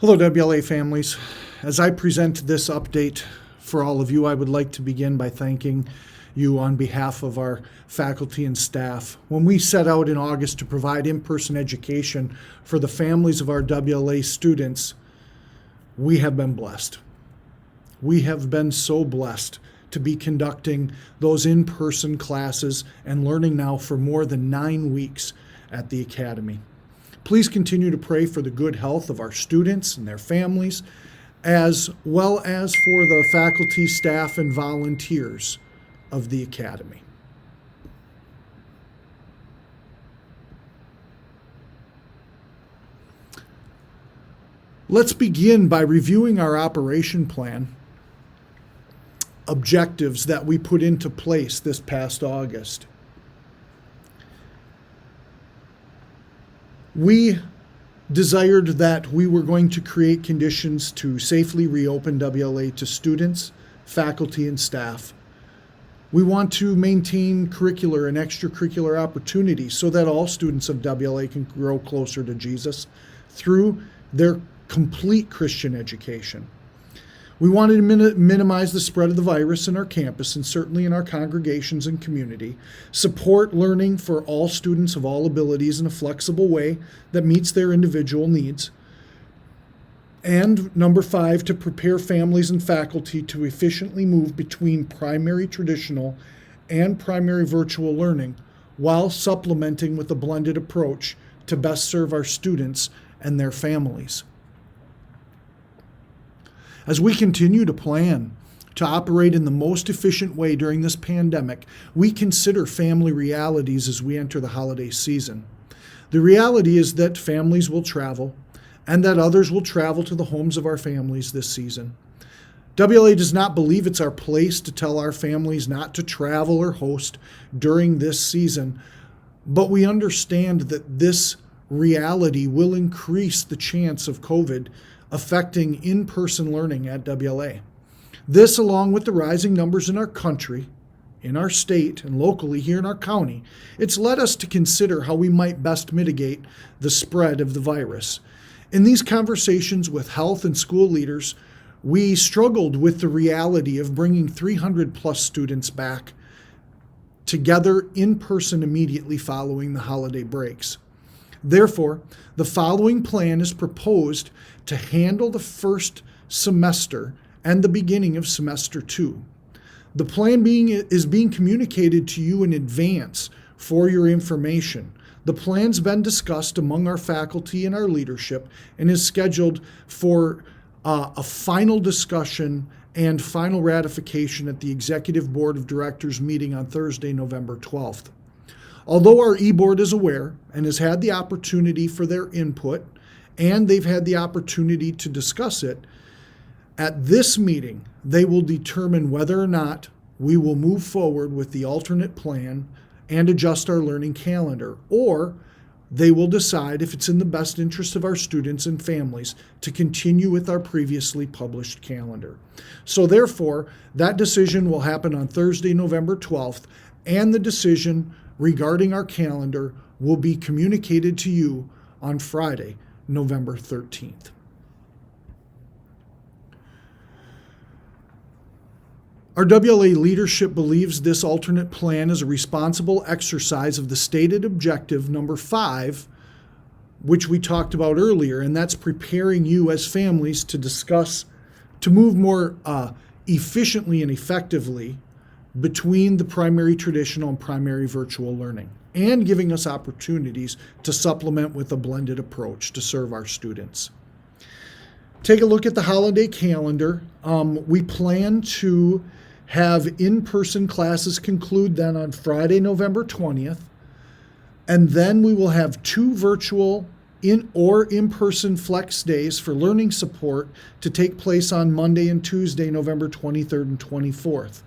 Hello, WLA families. As I present this update for all of you, I would like to begin by thanking you on behalf of our faculty and staff. When we set out in August to provide in-person education for the families of our WLA students, we have been blessed. We have been so blessed to be conducting those in-person classes and learning now for more than 9 weeks at the Academy. Please continue to pray for the good health of our students and their families, as well as for the faculty, staff, and volunteers of the Academy. Let's begin by reviewing our operation plan objectives that we put into place this past August. We desired that we were going to create conditions to safely reopen WLA to students, faculty, and staff. We want to maintain curricular and extracurricular opportunities so that all students of WLA can grow closer to Jesus through their complete Christian education. We wanted to minimize the spread of the virus in our campus and certainly in our congregations and community, support learning for all students of all abilities in a flexible way that meets their individual needs, and number 5, to prepare families and faculty to efficiently move between primary traditional and primary virtual learning while supplementing with a blended approach to best serve our students and their families. As we continue to plan to operate in the most efficient way during this pandemic, we consider family realities as we enter the holiday season. The reality is that families will travel and that others will travel to the homes of our families this season. WLA does not believe it's our place to tell our families not to travel or host during this season, but we understand that this reality will increase the chance of COVID affecting in-person learning at WLA. This, along with the rising numbers in our country, in our state, and locally here in our county, it's led us to consider how we might best mitigate the spread of the virus. In these conversations with health and school leaders, we struggled with the reality of bringing 300 plus students back together in person immediately following the holiday breaks. Therefore, the following plan is proposed to handle the first semester and the beginning of semester 2. The plan is being communicated to you in advance for your information. The plan's been discussed among our faculty and our leadership and is scheduled for a final discussion and final ratification at the Executive Board of Directors meeting on Thursday, November 12th. Although our e-board is aware and has had the opportunity for their input, and they've had the opportunity to discuss it, at this meeting, they will determine whether or not we will move forward with the alternate plan and adjust our learning calendar, or they will decide if it's in the best interest of our students and families to continue with our previously published calendar. So therefore, that decision will happen on Thursday, November 12th, and the decision regarding our calendar will be communicated to you on Friday, November 13th. Our WLA leadership believes this alternate plan is a responsible exercise of the stated objective number 5, which we talked about earlier, and that's preparing you as families to move more efficiently and effectively between the primary traditional and primary virtual learning, and giving us opportunities to supplement with a blended approach to serve our students. Take a look at the holiday calendar. We plan to have in-person classes conclude then on Friday, November 20th, and then we will have 2 virtual in-person flex days for learning support to take place on Monday and Tuesday, November 23rd and 24th.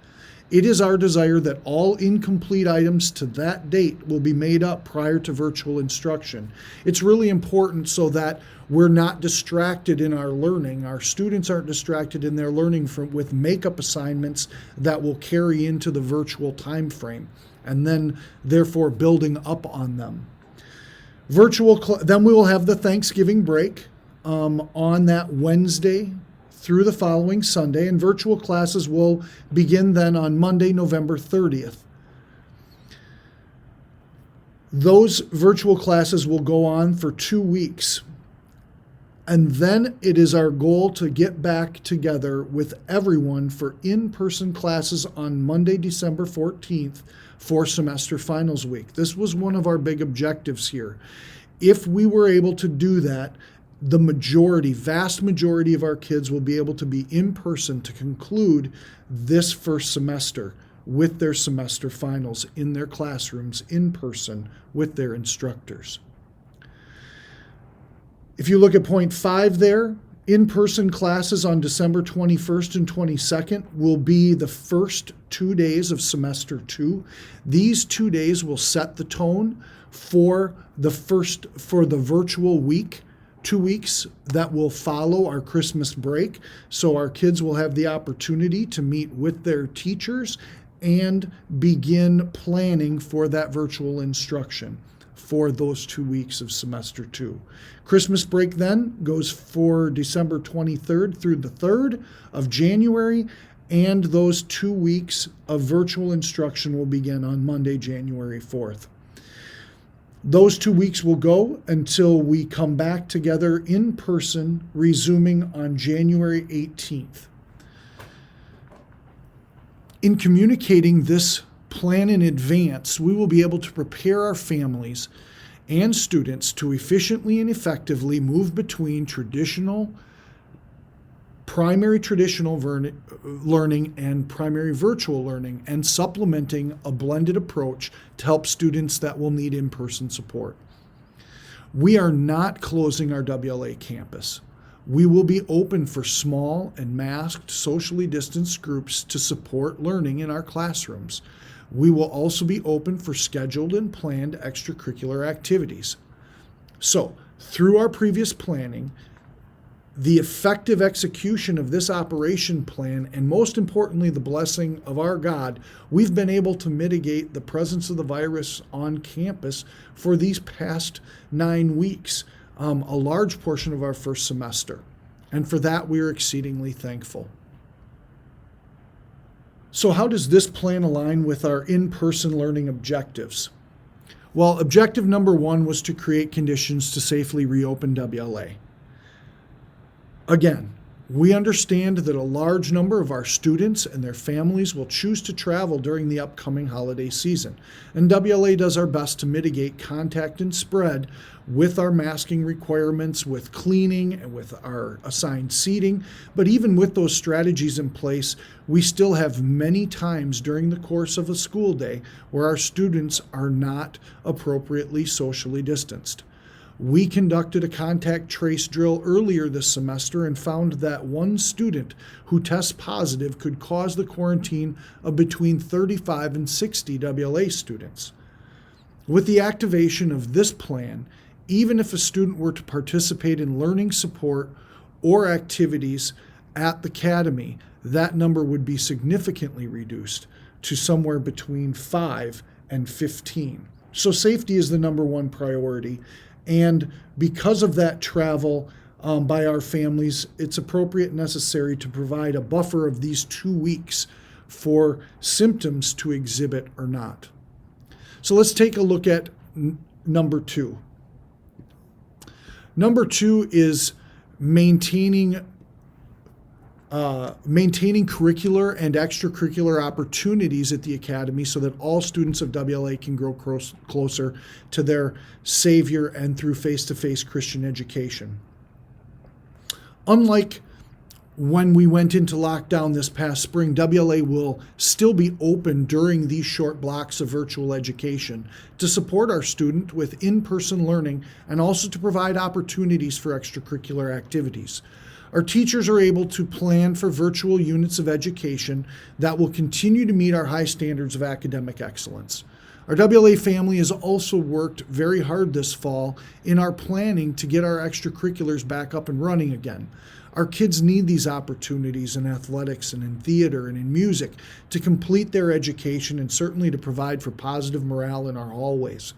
It is our desire that all incomplete items to that date will be made up prior to virtual instruction. It's really important so that we're not distracted in our learning. Our students aren't distracted in their learning with makeup assignments that will carry into the virtual time frame, and then therefore building up on them. Then we will have the Thanksgiving break. on that Wednesday through the following Sunday, and virtual classes will begin then on Monday, November 30th. Those virtual classes will go on for 2 weeks. And then it is our goal to get back together with everyone for in-person classes on Monday, December 14th for semester finals week. This was one of our big objectives here. If we were able to do that, the vast majority of our kids will be able to be in person to conclude this first semester with their semester finals in their classrooms in person with their instructors. If you look at point 5 there, in-person classes on December 21st and 22nd will be the first 2 days of semester 2. These 2 days will set the tone for the virtual week, 2 weeks that will follow our Christmas break. So our kids will have the opportunity to meet with their teachers and begin planning for that virtual instruction for those 2 weeks of semester 2. Christmas break then goes for December 23rd through the 3rd of January, and those 2 weeks of virtual instruction will begin on Monday, January 4th. Those 2 weeks will go until we come back together in person, resuming on January 18th. In communicating this plan in advance, we will be able to prepare our families and students to efficiently and effectively move between primary traditional learning and primary virtual learning, and supplementing a blended approach to help students that will need in-person support. We are not closing our WLA campus. We will be open for small and masked, socially distanced groups to support learning in our classrooms. We will also be open for scheduled and planned extracurricular activities. So, through our previous planning, the effective execution of this operation plan, and most importantly, the blessing of our God, we've been able to mitigate the presence of the virus on campus for these past 9 weeks, a large portion of our first semester. And for that, we are exceedingly thankful. So how does this plan align with our in-person learning objectives? Well, objective number 1 was to create conditions to safely reopen WLA. Again, we understand that a large number of our students and their families will choose to travel during the upcoming holiday season, and WLA does our best to mitigate contact and spread with our masking requirements, with cleaning, and with our assigned seating. But even with those strategies in place, we still have many times during the course of a school day where our students are not appropriately socially distanced. We conducted a contact trace drill earlier this semester and found that one student who tests positive could cause the quarantine of between 35 and 60 WLA students. With the activation of this plan, even if a student were to participate in learning support or activities at the academy, that number would be significantly reduced to somewhere between 5 and 15. So safety is the number 1 priority. And because of that travel by our families, it's appropriate and necessary to provide a buffer of these 2 weeks for symptoms to exhibit or not. So let's take a look at number 2. Number 2 is maintaining curricular and extracurricular opportunities at the academy so that all students of WLA can grow closer to their Savior and through face-to-face Christian education. Unlike when we went into lockdown this past spring, WLA will still be open during these short blocks of virtual education to support our student with in-person learning and also to provide opportunities for extracurricular activities. Our teachers are able to plan for virtual units of education that will continue to meet our high standards of academic excellence. Our WLA family has also worked very hard this fall in our planning to get our extracurriculars back up and running again. Our kids need these opportunities in athletics and in theater and in music to complete their education and certainly to provide for positive morale in our hallways.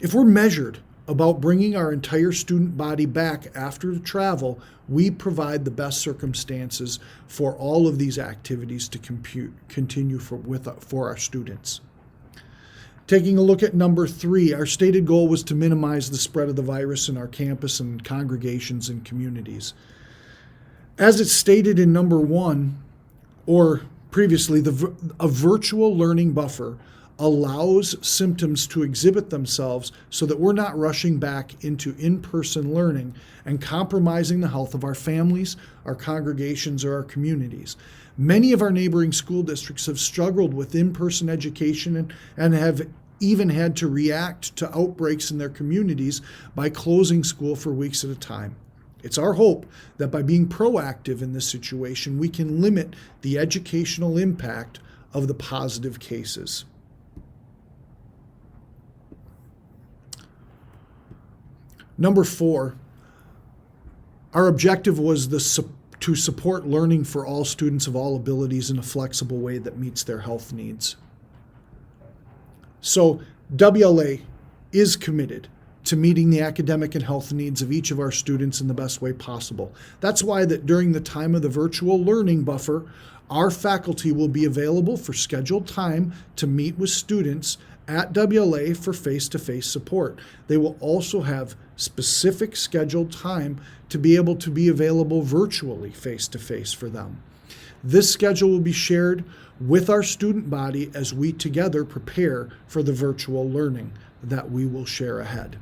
If we're measured about bringing our entire student body back after the travel, we provide the best circumstances for all of these activities to continue for our students. Taking a look at number 3, our stated goal was to minimize the spread of the virus in our campus and congregations and communities. As it's stated in number 1, or previously, a virtual learning buffer allows symptoms to exhibit themselves so that we're not rushing back into in-person learning and compromising the health of our families, our congregations, or our communities. Many of our neighboring school districts have struggled with in-person education and have even had to react to outbreaks in their communities by closing school for weeks at a time. It's our hope that by being proactive in this situation, we can limit the educational impact of the positive cases. Number 4, our objective was to support learning for all students of all abilities in a flexible way that meets their health needs. So WLA is committed to meeting the academic and health needs of each of our students in the best way possible. That's why that during the time of the virtual learning buffer, our faculty will be available for scheduled time to meet with students at WLA for face-to-face support. They will also have specific scheduled time to be able to be available virtually face-to-face for them. This schedule will be shared with our student body as we together prepare for the virtual learning that we will share ahead.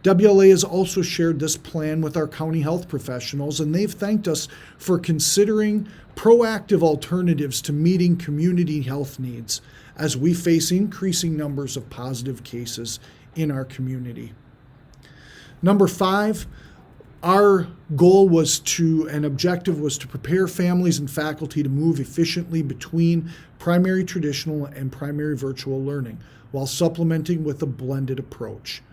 WLA has also shared this plan with our county health professionals, and they've thanked us for considering proactive alternatives to meeting community health needs as we face increasing numbers of positive cases in our community. Number 5, our goal and objective was to prepare families and faculty to move efficiently between primary traditional and primary virtual learning while supplementing with a blended approach.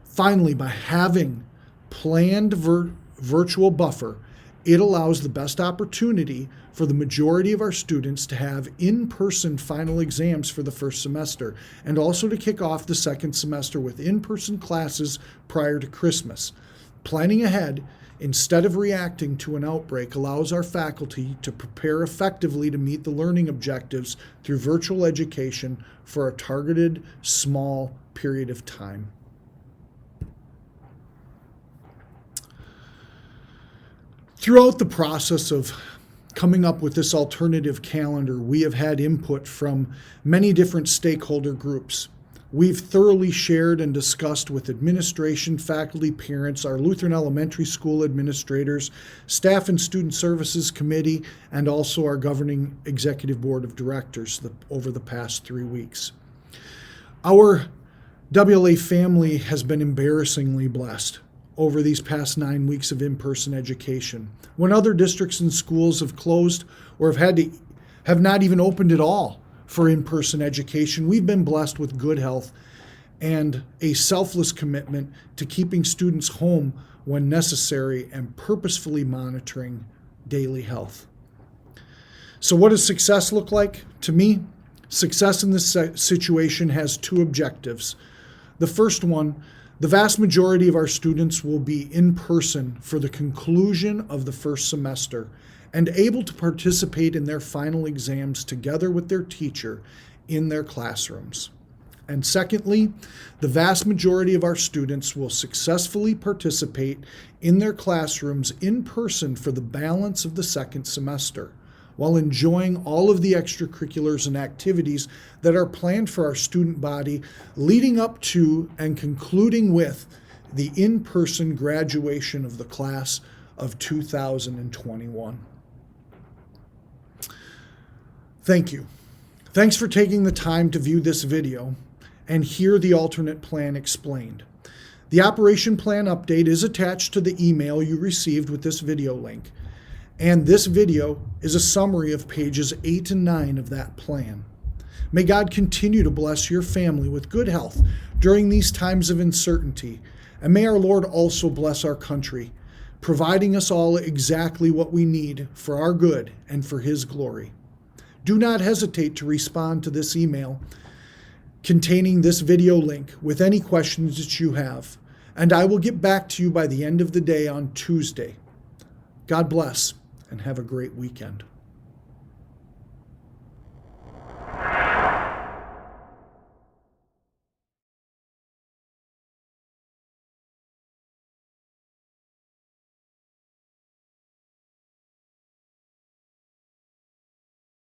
Finally, by having planned virtual buffer, it allows the best opportunity for the majority of our students to have in-person final exams for the first semester and also to kick off the second semester with in-person classes prior to Christmas. Planning ahead instead of reacting to an outbreak allows our faculty to prepare effectively to meet the learning objectives through virtual education for a targeted, small period of time. Throughout the process of coming up with this alternative calendar, we have had input from many different stakeholder groups. We've thoroughly shared and discussed with administration, faculty, parents, our Lutheran Elementary School administrators, Staff and Student Services Committee, and also our governing executive board of directors over the past 3 weeks. Our WLA family has been embarrassingly blessed over these past 9 weeks of in-person education. When other districts and schools have closed or have not even opened at all for in-person education, we've been blessed with good health and a selfless commitment to keeping students home when necessary and purposefully monitoring daily health. So what does success look like? To me, success in this situation has 2 objectives. The first one, the vast majority of our students will be in person for the conclusion of the first semester and able to participate in their final exams together with their teacher in their classrooms. And secondly, the vast majority of our students will successfully participate in their classrooms in person for the balance of the second semester, while enjoying all of the extracurriculars and activities that are planned for our student body leading up to and concluding with the in-person graduation of the class of 2021. Thank you. Thanks for taking the time to view this video and hear the alternate plan explained. The operation plan update is attached to the email you received with this video link. And this video is a summary of pages 8 and 9 of that plan. May God continue to bless your family with good health during these times of uncertainty. And may our Lord also bless our country, providing us all exactly what we need for our good and for His glory. Do not hesitate to respond to this email. containing this video link with any questions that you have, and I will get back to you by the end of the day on Tuesday. God bless and have a great weekend.